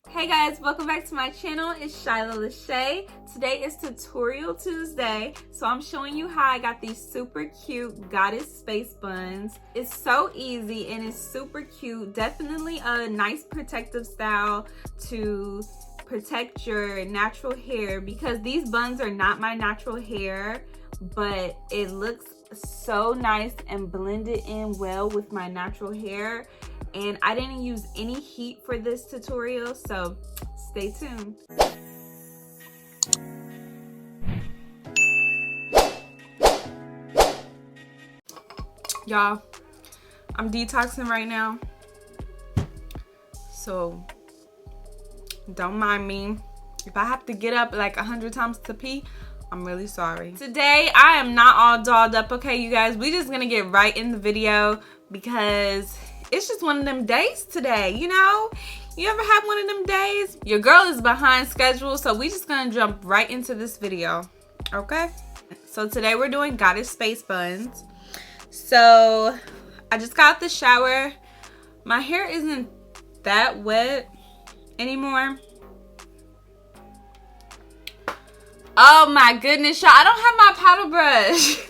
Hey guys, welcome back to my channel. It's shailah.leshe. Today is Tutorial Tuesday, so I'm showing you how I got these super cute goddess space buns. It's so easy and it's super cute. Definitely a nice protective style to protect your natural hair, because these buns are not my natural hair, but it looks so nice and blended in well with my natural hair. And I didn't use any heat for this tutorial, so stay tuned. Y'all, I'm detoxing right now, so don't mind me. If I have to get up like 100 times to pee, I'm really sorry. Today, I am not all dolled up, okay, you guys? We just gonna get right in the video because it's just one of them days today, you know? You ever have one of them days? Your girl is behind schedule, so we just gonna jump right into this video, okay? So today we're doing goddess space buns. So I just got out the shower. My hair isn't that wet anymore. Oh my goodness, y'all, I don't have my paddle brush.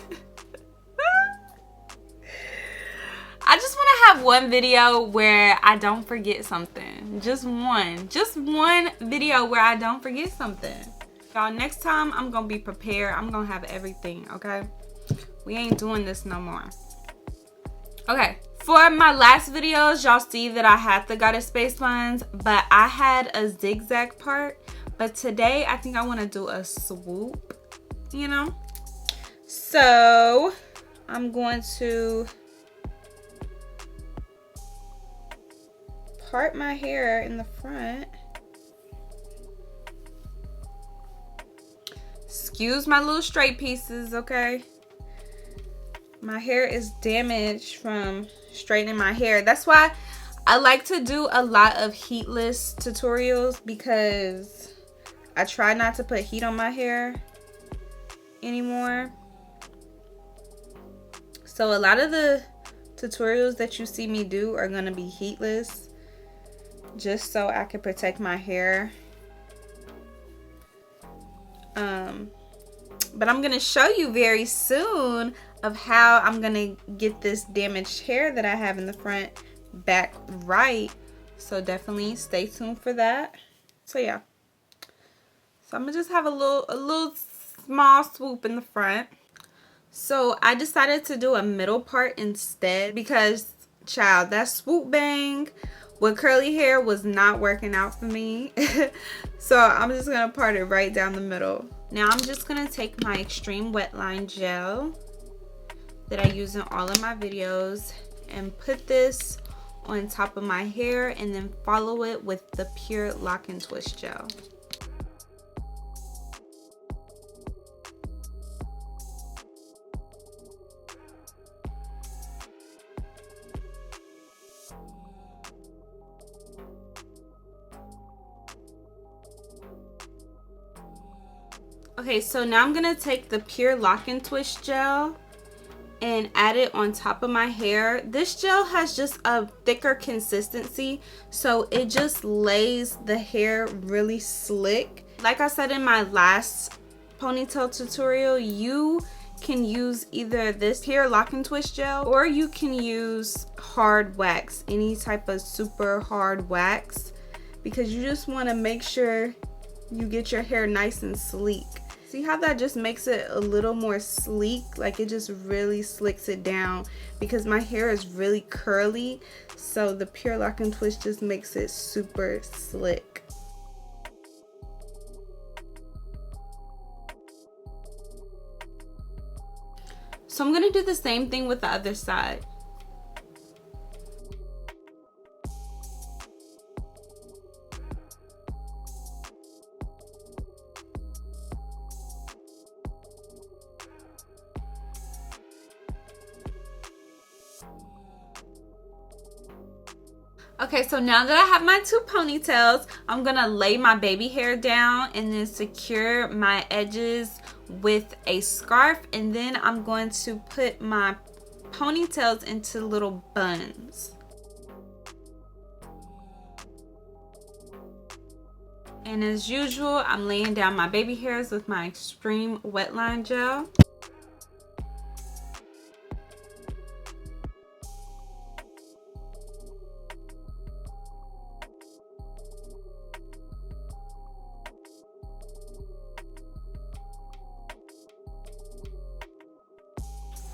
I just want to have one video where I don't forget something. Just one video where I don't forget something. Y'all, next time I'm going to be prepared. I'm going to have everything, okay? We ain't doing this no more. Okay, for my last videos, y'all see that I had the goddess space buns, but I had a zigzag part. But today, I think I want to do a swoop, you know? So, I'm going to part my hair in the front. Excuse my little straight pieces, okay? My hair is damaged from straightening my hair. That's why I like to do a lot of heatless tutorials, because I try not to put heat on my hair anymore. So a lot of the tutorials that you see me do are going to be heatless, just so I can protect my hair. But I'm going to show you very soon of how I'm going to get this damaged hair that I have in the front back right. So definitely stay tuned for that. So yeah. So I'm going to just have a little small swoop in the front. So I decided to do a middle part instead because, child, that swoop bang with curly hair was not working out for me. So I'm just going to part it right down the middle. Now I'm just going to take my extreme wet line gel that I use in all of my videos and put this on top of my hair, and then follow it with the pure lock and twist gel. Okay, so now I'm gonna take the pure lock and twist gel and add it on top of my hair. This gel has just a thicker consistency, so it just lays the hair really slick. Like I said in my last ponytail tutorial, you can use either this pure lock and twist gel, or you can use hard wax, any type of super hard wax, because you just want to make sure you get your hair nice and sleek. See how that just makes it a little more sleek? Like, it just really slicks it down, because my hair is really curly, so the pure lock and twist just makes it super slick. So I'm gonna do the same thing with the other side. Okay, so now that I have my two ponytails, I'm gonna lay my baby hair down and then secure my edges with a scarf, and then I'm going to put my ponytails into little buns. And as usual, I'm laying down my baby hairs with my extreme wetline gel.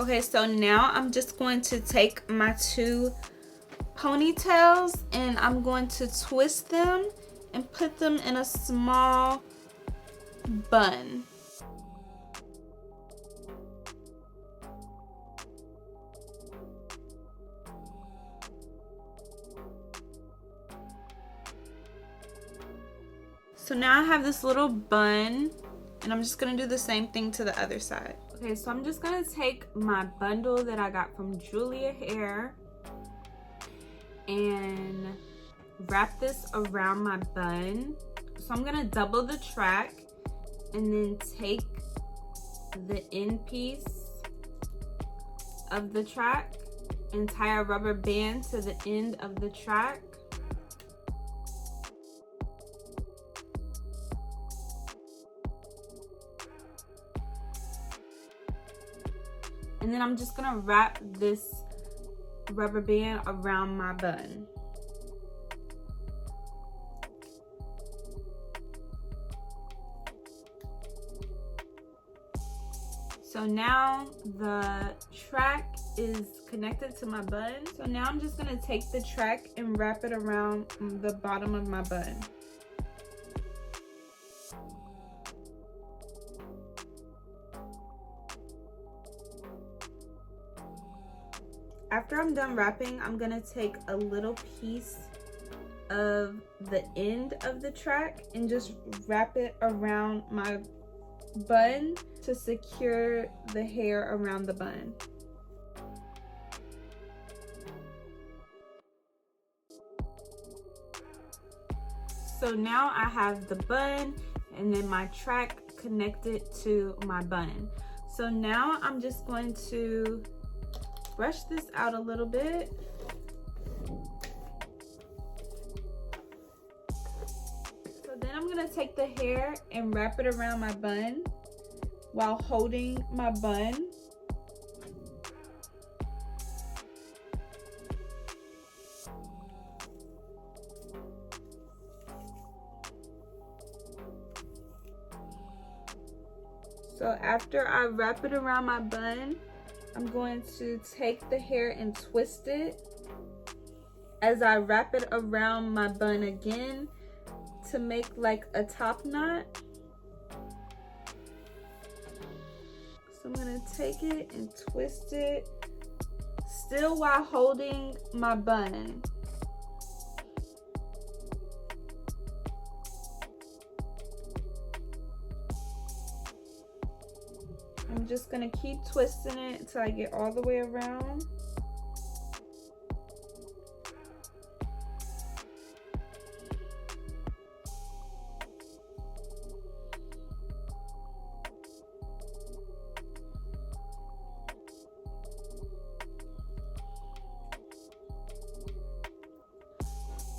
Okay, so now I'm just going to take my two ponytails and I'm going to twist them and put them in a small bun. So now I have this little bun and I'm just gonna do the same thing to the other side. Okay, so I'm just gonna take my bundle that I got from Julia Hair and wrap this around my bun. So I'm gonna double the track and then take the end piece of the track and tie a rubber band to the end of the track. And then I'm just gonna wrap this rubber band around my bun. So now the track is connected to my bun. So now I'm just gonna take the track and wrap it around the bottom of my bun. After I'm done wrapping, I'm gonna take a little piece of the end of the track and just wrap it around my bun to secure the hair around the bun. So now I have the bun and then my track connected to my bun. So now I'm just going to brush this out a little bit. So then I'm gonna take the hair and wrap it around my bun while holding my bun. So after I wrap it around my bun, I'm going to take the hair and twist it as I wrap it around my bun again to make like a top knot. So I'm gonna take it and twist it, still while holding my bun. I'm just gonna keep twisting it until I get all the way around.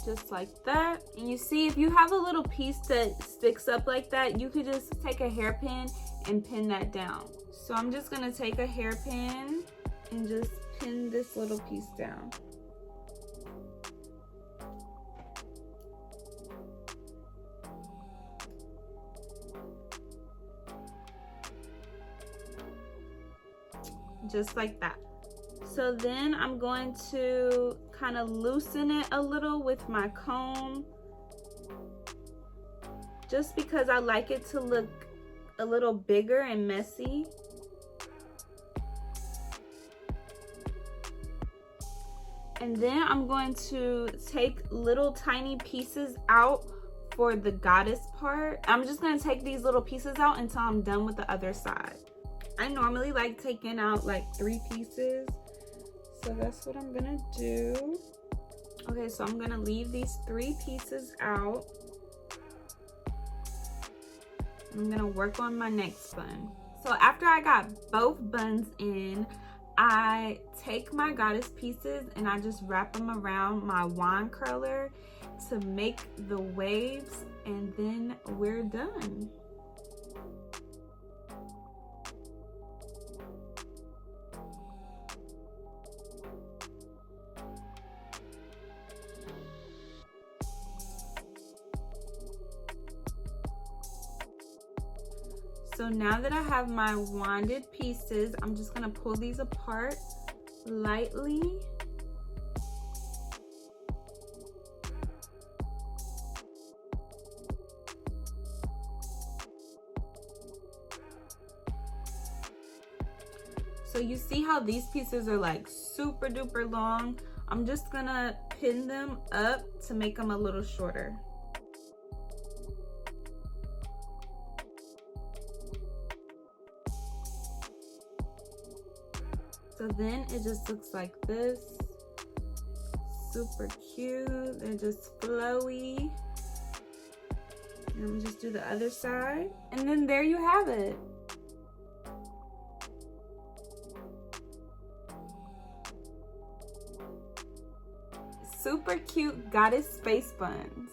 Just like that. And you see, if you have a little piece that sticks up like that, you could just take a hairpin and pin that down. So I'm just gonna take a hairpin and just pin this little piece down. Just like that. So then I'm going to kind of loosen it a little with my comb, just because I like it to look a little bigger and messy. And then I'm going to take little tiny pieces out for the goddess part. I'm just gonna take these little pieces out until I'm done with the other side. I normally like taking out like 3 pieces, so that's what I'm gonna do. Okay, so I'm gonna leave these 3 pieces out. I'm gonna work on my next bun. So after I got both buns in, I take my goddess pieces and I just wrap them around my wand curler to make the waves, and then we're done. So now that I have my wanded pieces, I'm just gonna pull these apart lightly. So you see how these pieces are like super duper long? I'm just gonna pin them up to make them a little shorter. So then it just looks like this. Super cute. They're just flowy. And I'm just do the other side. And then there you have it. Super cute goddess space buns.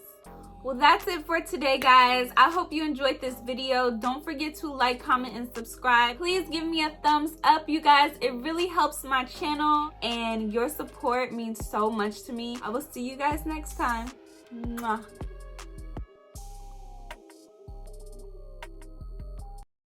Well, that's it for today, guys. I hope you enjoyed this video. Don't forget to like, comment, and subscribe. Please give me a thumbs up, you guys. It really helps my channel, and your support means so much to me. I will see you guys next time. Mwah.